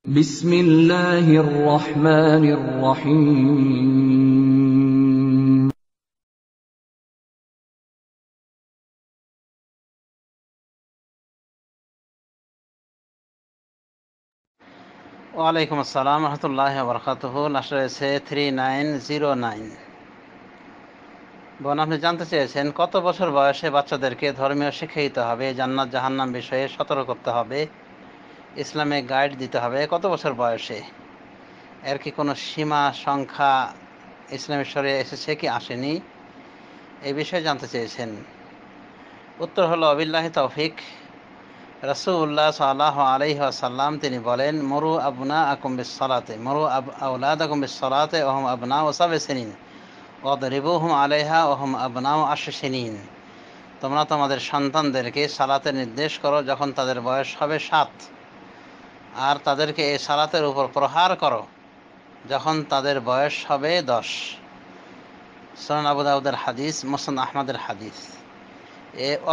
بسم الله الرحمن الرحيم ওয়ালাইকুম আসসালাম রহমতুল্লাহি ওয়া বারাকাতুহু। লাস্ট রয়েছে 3909। বোন, আপনি জানতে চেয়েছেন কত বছর বয়সে বাচ্চাদেরকে ধর্মীয় শিক্ষা দিতে হবে, জান্নাত জাহান্নাম বিষয়ে সতর্ক করতে হবে, ইসলামে গাইড দিতে হবে কত বছর বয়সে? এর কি কোনো সীমা সংখ্যা ইসলামের শরীয়তে এসেছে কি আসেনি, এই বিষয়ে জানতে চেয়েছেন। উত্তর হলো অবিল্লাহি তৌফিক। রাসূলুল্লাহ সাল্লাল্লাহু আলাইহি ওয়াসাল্লাম তিনি বলেন, মুরু আবনাআকুম বিস-সালাতি মুরু আওলাদাকুম বিস-সালাতি ওয়া হুম আবনাউ সাব'i সিনিন ওয়াদরিবুহুম আলাইহা ওয়া হুম আবনাউ 10 সিনিন। তোমরা তোমাদের সন্তানদেরকে সালাতের নির্দেশ করো যখন তাদের বয়স হবে 7, আর তাদেরকে এই সালাতের উপর প্রহার করো যখন তাদের বয়স হবে 10। সুনান আবু দাউদের হাদিস, মুসনাদ আহমদের হাদিস।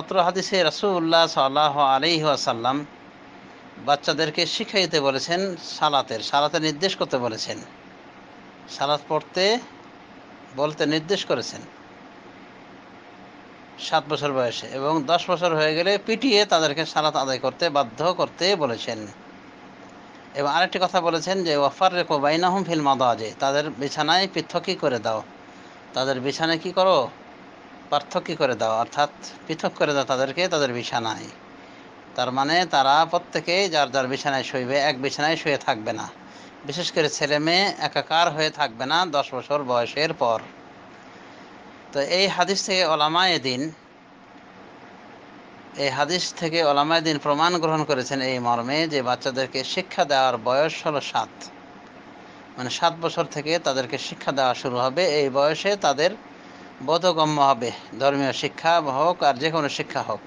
অত্র হাদিসে রাসূলুল্লাহ সাল্লাল্লাহু আলাইহি ওয়াসাল্লাম বাচ্চাদেরকে শিখাইতে বলেছেন, সালাতের নির্দেশ করতে বলেছেন, সালাত পড়তে বলতে নির্দেশ করেছেন 7 বছর বয়সে, এবং 10 বছর হয়ে গেলে পিটিয়ে তাদেরকে সালাত আদায় করতে বাধ্য করতে বলেছেন। এবং আরেকটি কথা বলেছেন যে ওয়াফাররিকু বাইনাহুম ফিল মাদাজি, তাদের বিছানায় পৃথকই করে দাও, তাদের বিছানায় কি করো, পার্থক্য করে দাও, অর্থাৎ পৃথক করে দাও তাদেরকে তাদের বিছানায়। তার মানে তারা প্রত্যেকেই যার যার বিছানায় শুইবে, এক বিছানায় শুয়ে থাকবে না। বিশেষ করে ছেলে মেয়ে একাকার হয়ে থাকবে না 10 বছর বয়সের পর। তো এই হাদিস থেকে ওলামায়ে দ্বীন প্রমাণ গ্রহণ করেছেন এই মর্মে যে বাচ্চাদেরকে শিক্ষা দেওয়ার বয়স হলো 7, মানে 7 বছর থেকে তাদেরকে শিক্ষা দেওয়া শুরু হবে। এই বয়সে তাদের বোধগম্য হবে, ধর্মীয় শিক্ষা হোক আর যে কোনো শিক্ষা হোক।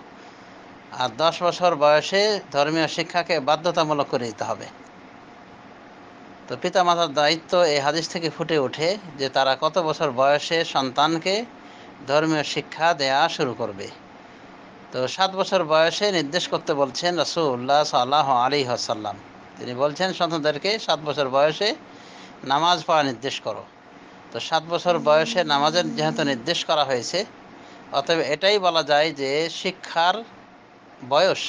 আর 10 বছর বয়সে ধর্মীয় শিক্ষাকে বাধ্যতামূলক করে দিতে হবে। তো পিতামাতার দায়িত্ব এই হাদিস থেকে ফুটে ওঠে যে তারা কত বছর বয়সে সন্তানকে ধর্মীয় শিক্ষা দেয়া শুরু করবে। তো 7 বছর বয়সে নির্দেশ করতে বলছেন রাসূলুল্লাহ সাল্লাল্লাহু আলাইহি ওয়াসাল্লাম। তিনি বলছেন সন্তানদেরকে 7 বছর বয়সে নামাজ পড়া নির্দেশ করো। তো 7 বছর বয়সে নামাজের যেহেতু নির্দেশ করা হয়েছে, অতএব এটাই বলা যায় যে শিক্ষার বয়স।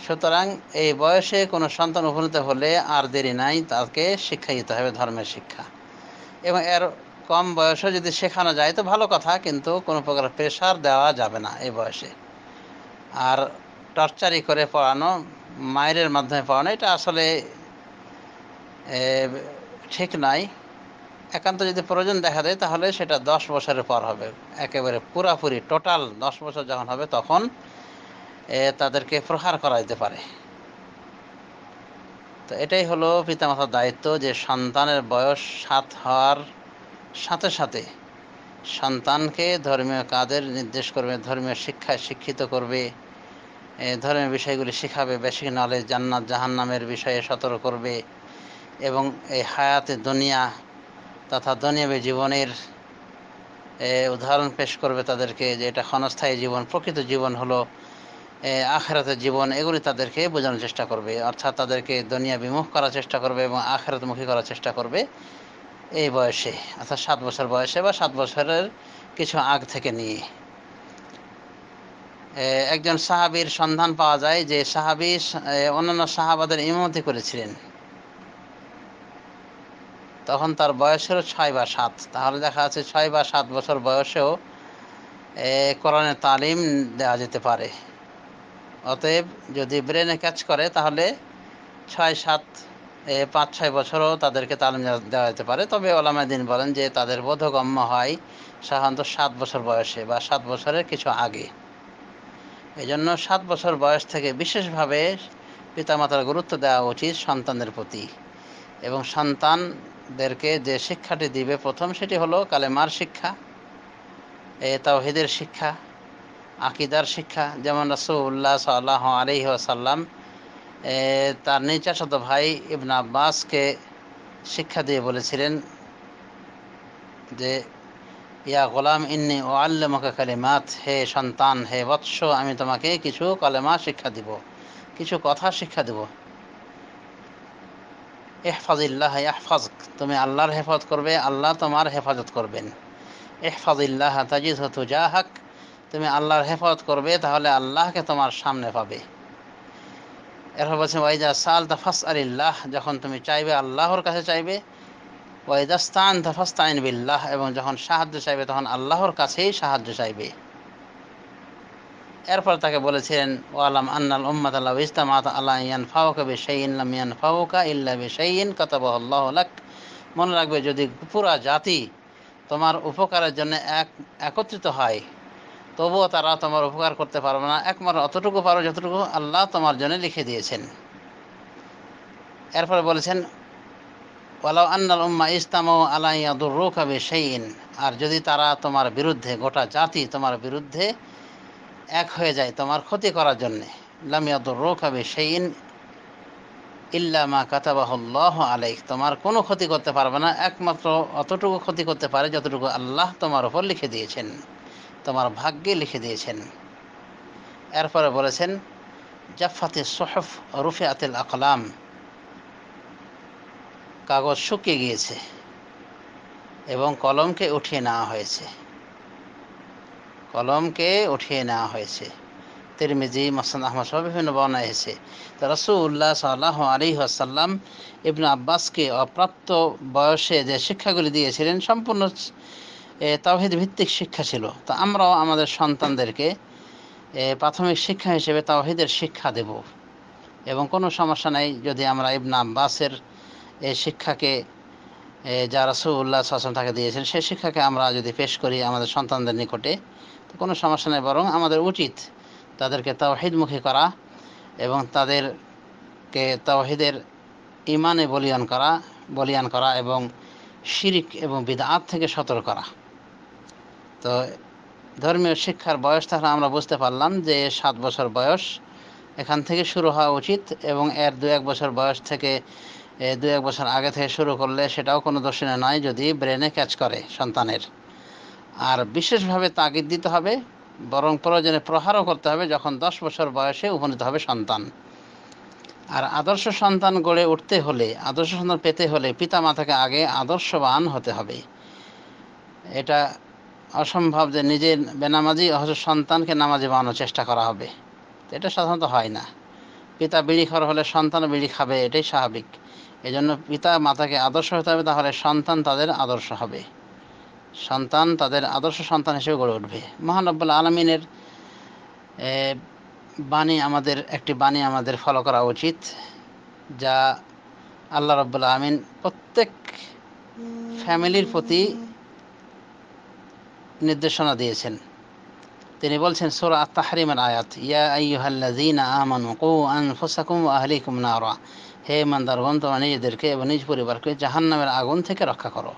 সুতরাং এই বয়সে কোনো সন্তান উপনীত হলে আর দেরি নাই, তাকে শিক্ষা দিতে হবে ধর্মের শিক্ষা। এবং এর কম বয়সে যদি শেখানো যায় তো ভালো কথা, কিন্তু কোনো প্রকার প্রেশার দেওয়া যাবে না এই বয়সে। আর টর্চারি করে পড়ানো, মায়ের মাধ্যমে পড়ানো, এটা আসলে ঠিক নয়। একান্ত যদি প্রয়োজন দেখা দেয় তাহলে সেটা 10 বছরের পর হবে, একেবারে পুরাপুরি টোটাল 10 বছর যখন হবে তখন তাদেরকে প্রহার করা যেতে পারে। তো এটাই হলো পিতামাতার দায়িত্ব যে সন্তানের বয়স 7 হওয়ার সাথে সাথে সন্তানকে ধর্মীয় কাজের নির্দেশ করবে, ধর্মীয় শিক্ষায় শিক্ষিত করবে, ধর্মীয় বিষয়গুলি শেখাবে, বেসিক নলেজ, জান্নাত জাহান্নামের বিষয়ে সতর্ক করবে, এবং এই হায়াতে দুনিয়া তথা দুনিয়াবী জীবনের উদাহরণ পেশ করবে তাদেরকে, যে এটা ক্ষণস্থায়ী জীবন, প্রকৃত জীবন হলো আখিরাতের জীবন। এগুলি তাদেরকে বোঝানোর চেষ্টা করবে, অর্থাৎ তাদেরকে দুনিয়া বিমুখ করার চেষ্টা করবে এবং আখিরাতমুখী করার চেষ্টা করবে এই বয়সে, অর্থাৎ 7 বছর বয়সে বা 7 বছরের কিছু আগ থেকে নিয়ে। একজন সাহাবীর সন্ধান পাওয়া যায় যে সাহাবী অন্যান্য সাহাবাদের ইমামতি করেছিলেন, তখন তার বয়স ছিল 6 বা 7। তাহলে দেখা যাচ্ছে 6 বা 7 বছর বয়সেও কোরআনের তালিম দেওয়া যেতে পারে। অতএব যদি ব্রেনে ক্যাচ করে তাহলে 6-7 5-6 বছরও তাদেরকে তালিম দেওয়া যেতে পারে। তবে ওলামায়ে দ্বীন বলেন যে তাদের বোধগম্য হয় সাধারণত 7 বছর বয়সে বা 7 বছরের কিছু আগে। এই জন্য 7 বছর বয়স থেকে বিশেষভাবে পিতামাতার গুরুত্ব দেওয়া উচিত সন্তানদের প্রতি, এবং সন্তানদেরকে যে শিক্ষাটি দিবে প্রথম, সেটি হলো কালেমার শিক্ষা, তাওহীদের শিক্ষা, আকীদার শিক্ষা। যেমন রাসূলুল্লাহ সাল্লাল্লাহু আলাইহি ওয়াসাল্লাম তার নিজ চাচাতো ভাই ইবনে আব্বাসকে শিক্ষা দিয়ে বলেছিলেন যে ইয়া গোলাম ইন্নী উআল্লিমুকা কালিমাত, হে সন্তান, হে বৎস, আমি তোমাকে কিছু কালেমা শিক্ষা দিব, কিছু কথা শিক্ষা দেব। ইহফাজিল্লাহ ইয়াহফাজক, তুমি আল্লাহর হেফাজত করবে, আল্লাহ তোমার হেফাজত করবেন। ইহফাজিল্লাহ তাজিদহু তুজাহাক, তুমি আল্লাহর হেফাজত করবে তাহলে আল্লাহকে তোমার সামনে পাবে। এরপর বলছেন ওয়াইদা সালতা ফাসআলিল্লাহ, যখন তুমি চাইবে আল্লাহর কাছে চাইবে। ওয়াইদা স্তানতা ফাস্তাইন বিল্লাহ, এবং যখন সাহায্য চাইবে তখন আল্লাহর কাছেই সাহায্য চাইবে। এরপর তাকে বলেছিলেন ওয়ালাম আন্নাল উম্মাতা লাউ ইজতামাআত আলা ইয়ানফাউকা বিশাইইন লাম ইয়ানফাউকা ইল্লা বিশাইইন কাতাবাহু আল্লাহু লাক, মনে রাখবে যদি পুরা জাতি তোমার উপকারের জন্য একত্রিত হয় তবুও তারা তোমার উপকার করতে পারবে না, একমাত্র অতটুকু পারো যতটুকু আল্লাহ তোমার জন্য লিখে দিয়েছেন। এরপরে বলেছেন ওয়ালাউ আন্নাল উম্মা ইজতামাউ আলা ইয়াদুররুকা বিশাইইন, আর যদি তারা তোমার বিরুদ্ধে, গোটা জাতি তোমার বিরুদ্ধে এক হয়ে যায় তোমার ক্ষতি করার জন্যে, লাম ইয়াদুররুকা বিশাইইন ইল্লা মা কাতাবাহুল্লাহু আলাইক, তোমার কোনো ক্ষতি করতে পারবে না, একমাত্র অতটুকু ক্ষতি করতে পারে যতটুকু আল্লাহ তোমার উপর লিখে দিয়েছেন, তোমার ভাগ্যে লিখে দিয়েছেন। এরপরে বলেছেন জাফাতিস সুহুফ রুফিআতিল আকলাম, কাগজ শুকিয়ে গিয়েছে এবং কলমকে উঠিয়ে নেওয়া হয়েছে, কলমকে উঠিয়ে নেওয়া হয়েছে। তিরমিজি, মুসনাদ আহমদ সহ বিভিন্ন বর্ণনা এসেছে। তো রাসূলুল্লাহ সাল্লাল্লাহু আলাইহি ওয়াসাল্লাম ইবনে আব্বাসকে অপ্রাপ্ত বয়সে যে শিক্ষাগুলি দিয়েছিলেন সম্পূর্ণ তাওহীদ ভিত্তিক শিক্ষা ছিল। তো আমরাও আমাদের সন্তানদেরকে প্রাথমিক শিক্ষা হিসেবে তাওহীদের শিক্ষা দেব, এবং কোনো সমস্যা নাই যদি আমরা ইবনে আব্বাসের এই শিক্ষাকে যা রাসূলুল্লাহ সাল্লাল্লাহু আলাইহি ওয়াসাল্লাম তাকে দিয়েছেন সেই শিক্ষাকে আমরা যদি পেশ করি আমাদের সন্তানদের নিকটে, তো কোনো সমস্যা নেই, বরং আমাদের উচিত তাদেরকে তাওহীদমুখী করা এবং তাদেরকে তাওহীদের ঈমানে বলিয়ান করা এবং শিরিক এবং বিদআত থেকে সতর্ক করা। তো ধর্মীয় শিক্ষার বয়স তাহলে আমরা বুঝতে পারলাম যে 7 বছর বয়স এখান থেকে শুরু হওয়া উচিত, এবং এর 2-1 বছর বয়স থেকে 2-1 বছর আগে থেকে শুরু করলে সেটাও কোনো দোষণীয় নয় যদি ব্রেনে ক্যাচ করে সন্তানের। আর বিশেষভাবে তাগিদ দিতে হবে, বরং প্রয়োজনে প্রহারও করতে হবে যখন 10 বছর বয়সে উপনীত হবে সন্তান। আর আদর্শ সন্তান গড়ে উঠতে হলে, আদর্শ সন্তান পেতে হলে পিতামাতাকে আগে আদর্শবান হতে হবে। এটা অসম্ভব যে নিজে বেনামাজি অথচ সন্তানকে নামাজি বানানোর চেষ্টা করা হবে, এটা সাধারণত হয় না। পিতা বিড়িখোর হলে সন্তানও বিড়ি খাবে, এটাই স্বাভাবিক। এজন্য পিতা মাতাকে আদর্শ হতে হবে, তাহলে সন্তান তাদের আদর্শ হবে, সন্তান তাদের আদর্শ সন্তান হিসেবে গড়ে উঠবে। মহান রব্বুল আলামিনের একটি বাণী আমাদের ফলো করা উচিত, যা আল্লাহ রব্বুল আলামিন প্রত্যেক ফ্যামিলির প্রতি নির্দেশনা দিয়েছেন। তিনি বলছেন সূরা আত-তাহরিমের আয়াত, ইয়া আইয়ুহাল্লাযীনা আমানু কু আনফুসাকুম ওয়া আহলিকুম নারা, হে ইমানদারগণ তোমরা নিজেদেরকে এবং নিজ পরিবারকে জাহান্নামের আগুন থেকে রক্ষা করো।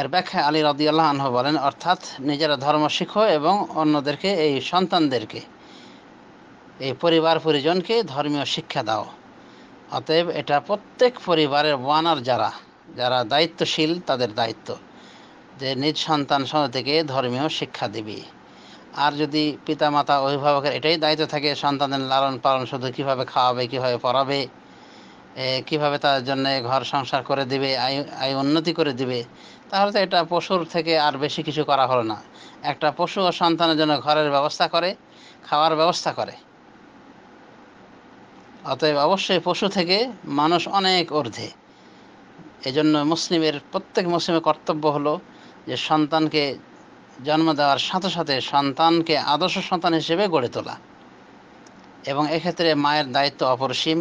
এর ব্যাখ্যা আলী রাদিয়াল্লাহু আনহু বলেন, অর্থাৎ নিজেরা ধর্ম শিখো এবং অন্যদেরকে, এই সন্তানদেরকে, এই পরিবার পরিজনকে ধর্মীয় শিক্ষা দাও। অতএব এটা প্রত্যেক পরিবারের ওয়ানার যারা দায়িত্বশীল তাদের দায়িত্ব যে নিজ সন্তান থেকে ধর্মীয় শিক্ষা দিবি। আর যদি পিতামাতা অভিভাবকের এটাই দায়িত্ব থাকে সন্তানের লালন পালন, শুধু কীভাবে খাওয়াবে, কীভাবে পড়াবে, কীভাবে তার জন্য ঘর সংসার করে দিবে, আয় উন্নতি করে দিবে, তাহলে তো এটা পশুর থেকে আর বেশি কিছু করা হলো না। একটা পশু ও সন্তানের জন্য ঘরের ব্যবস্থা করে, খাওয়ার ব্যবস্থা করে। অতএব অবশ্যই পশু থেকে মানুষ অনেক ঊর্ধ্বে। এজন্য প্রত্যেক মুসলিমের কর্তব্য হলো যে সন্তানকে জন্ম দেওয়ার সাথে সাথে সন্তানকে আদর্শ সন্তান হিসেবে গড়ে তোলা, এবং এক্ষেত্রে মায়ের দায়িত্ব অপরিসীম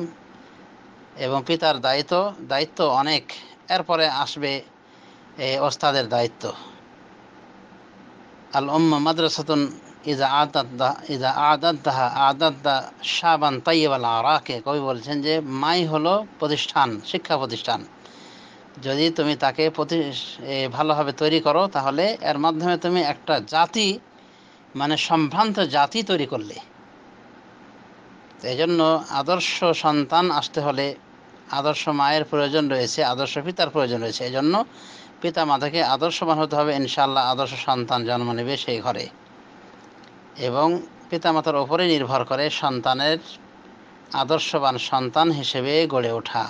এবং পিতার দায়িত্ব অনেক। এরপরে আসবে ওস্তাদের দায়িত্ব। আল উম্মা মাদ্রাসাতুন ইযা আদাদ্দা শাবান তাইয়িবাল আরাকে, কবি বলছেন যে মাই হলো প্রতিষ্ঠান, শিক্ষা প্রতিষ্ঠান। যদি তুমি তাকে ভালোভাবে তৈরি করো তাহলে এর মাধ্যমে তুমি একটা জাতি, মানে সম্ভ্রান্ত জাতি তৈরি করলে। এই জন্য আদর্শ সন্তান আসতে হলে আদর্শ মায়ের প্রয়োজন রয়েছে, আদর্শ পিতার প্রয়োজন রয়েছে। এই জন্য পিতা মাতাকে আদর্শবান হতে হবে, ইনশাআল্লাহ আদর্শ সন্তান জন্ম নেবে সেই ঘরে। এবং পিতামাতার ওপরে নির্ভর করে সন্তানের আদর্শবান সন্তান হিসেবে গড়ে ওঠা।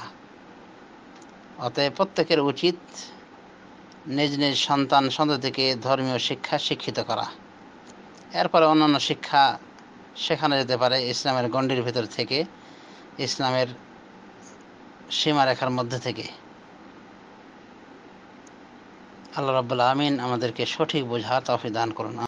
অতএব প্রত্যেকের উচিত নিজ নিজ সন্তান সন্ততিকে ধর্মীয় শিক্ষা শিক্ষিত করা। এরপরে অন্যান্য শিক্ষা শেখানো যেতে পারে ইসলামের গণ্ডির ভিতর থেকে, ইসলামের সীমারেখার মধ্যে থেকে। আল্লাহ রাব্বুল আমিন আমাদেরকে সঠিক বোঝার তৌফিক দান করুন।